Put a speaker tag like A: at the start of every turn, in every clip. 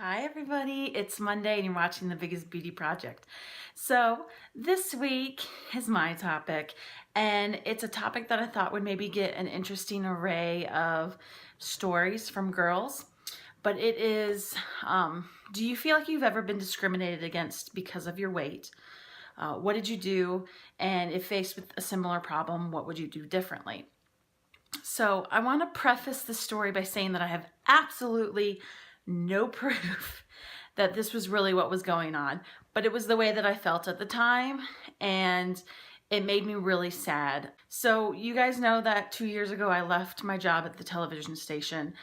A: Hi everybody, it's Monday and you're watching The Biggest Beauty Project. So this week is my topic, and it's a topic that I thought would maybe get an interesting array of stories from girls. But it is, do you feel like you've ever been discriminated against because of your weight? What did you do? And if faced with a similar problem, what would you do differently? So I want to preface this story by saying that I have absolutely no proof that this was really what was going on, but it was the way that I felt at the time, and it made me really sad. So you guys know that 2 years ago I left my job at the television station,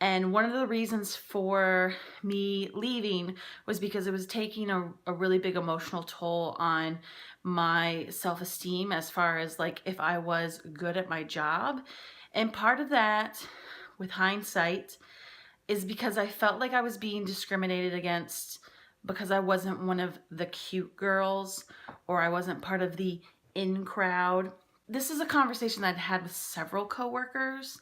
A: and one of the reasons for me leaving was because it was taking a really big emotional toll on my self-esteem as far as like if I was good at my job. And part of that, with hindsight, is because I felt like I was being discriminated against because I wasn't one of the cute girls, or I wasn't part of the in crowd. This is a conversation that I'd had with several coworkers,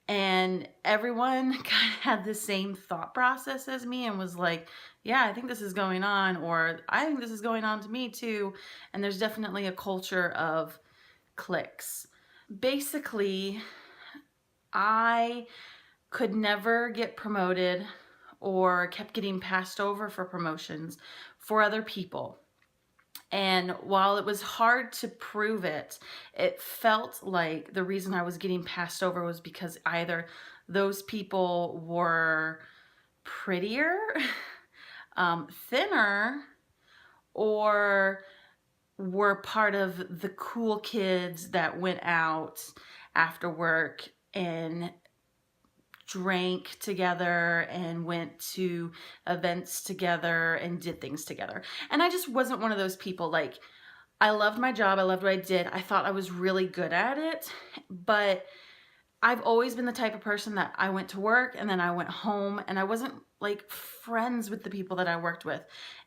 A: and everyone kind of had the same thought process as me and was like, yeah, I think this is going on, or I think this is going on to me too. And there's definitely a culture of cliques. Basically, I could never get promoted or kept getting passed over for promotions for other people. And while it was hard to prove it, it felt like the reason I was getting passed over was because either those people were prettier, thinner, or were part of the cool kids that went out after work and drank together and went to events together and did things together. And I just wasn't one of those people. Like, I loved my job, I loved what I did, I thought I was really good at it, but I've always been the type of person that I went to work and then I went home, and I wasn't like friends with the people that I worked with.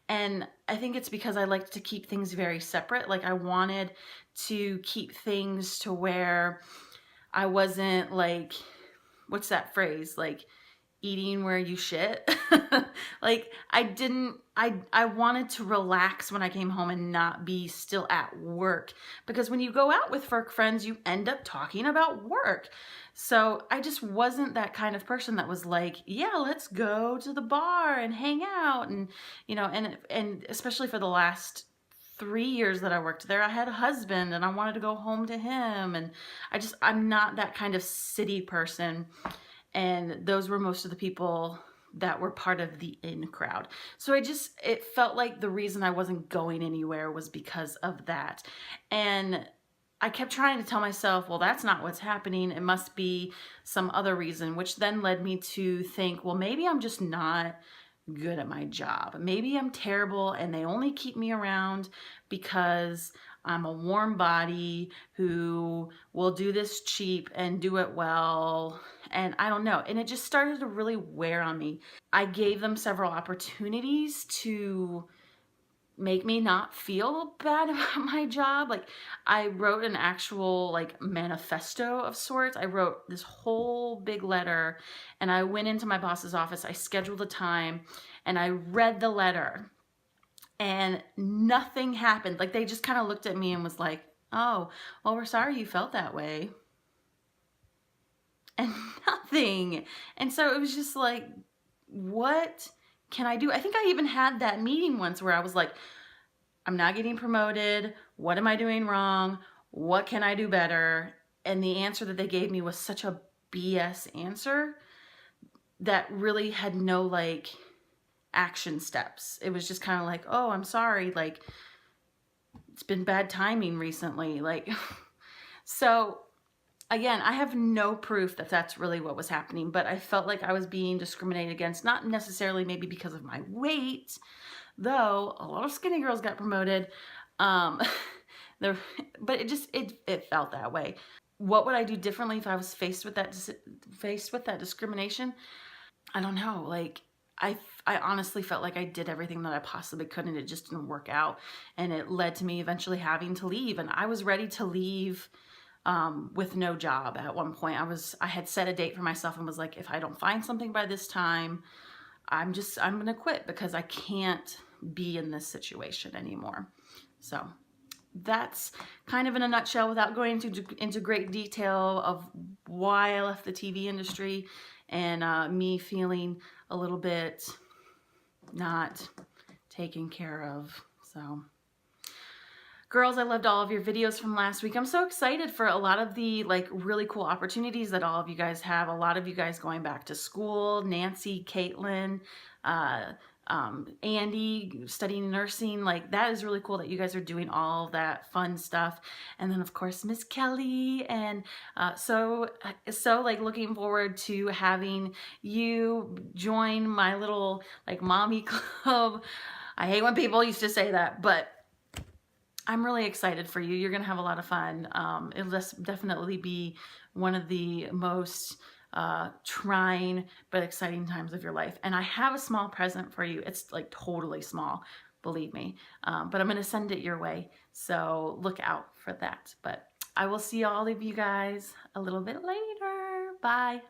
A: And I think it's because I liked to keep things very separate. Like, I wanted to keep things to where I wasn't like, what's that phrase? Like, eating where you shit. Like, I wanted to relax when I came home and not be still at work, because when you go out with work friends, you end up talking about work. So I just wasn't that kind of person that was like, yeah, let's go to the bar and hang out. And, you know, and especially for the last 3 years that I worked there, I had a husband and I wanted to go home to him. And I'm not that kind of city person. And those were most of the people that were part of the in crowd. So it felt like the reason I wasn't going anywhere was because of that. And I kept trying to tell myself, well, that's not what's happening. It must be some other reason, which then led me to think, well, maybe I'm just not good at my job. Maybe I'm terrible and they only keep me around because I'm a warm body who will do this cheap and do it well. And I don't know. And it just started to really wear on me. I gave them several opportunities to make me not feel bad about my job. Like, I wrote an actual like manifesto of sorts. I wrote this whole big letter, and I went into my boss's office. I scheduled a time and I read the letter, and nothing happened. Like, they just kind of looked at me and was like, oh, well, we're sorry you felt that way. And nothing. And so it was just like, what can I do? I think I even had that meeting once where I was like, I'm not getting promoted. What am I doing wrong? What can I do better? And the answer that they gave me was such a BS answer that really had no like action steps. It was just kind of like, oh, I'm sorry. Like, it's been bad timing recently. Like, so again, I have no proof that that's really what was happening, but I felt like I was being discriminated against, not necessarily maybe because of my weight, though a lot of skinny girls got promoted. But it felt that way. What would I do differently if I was faced with that discrimination? I don't know. Like, I honestly felt like I did everything that I possibly could, and it just didn't work out. And it led to me eventually having to leave. And I was ready to leave with no job at one point. I had set a date for myself and was like, if I don't find something by this time, I'm gonna quit because I can't be in this situation anymore. So that's kind of in a nutshell, without going into great detail of why I left the TV industry, and me feeling a little bit not taken care of. So girls, I loved all of your videos from last week. I'm so excited for a lot of the like really cool opportunities that all of you guys have. A lot of you guys going back to school. Nancy, Caitlin, Andy studying nursing. Like, that is really cool that you guys are doing all that fun stuff. And then of course Miss Kelly, and so like looking forward to having you join my little like mommy club. I hate when people used to say that, but I'm really excited for you. You're going to have a lot of fun. It'll definitely be one of the most trying but exciting times of your life. And I have a small present for you. It's like totally small, believe me. But I'm going to send it your way. So look out for that. But I will see all of you guys a little bit later. Bye.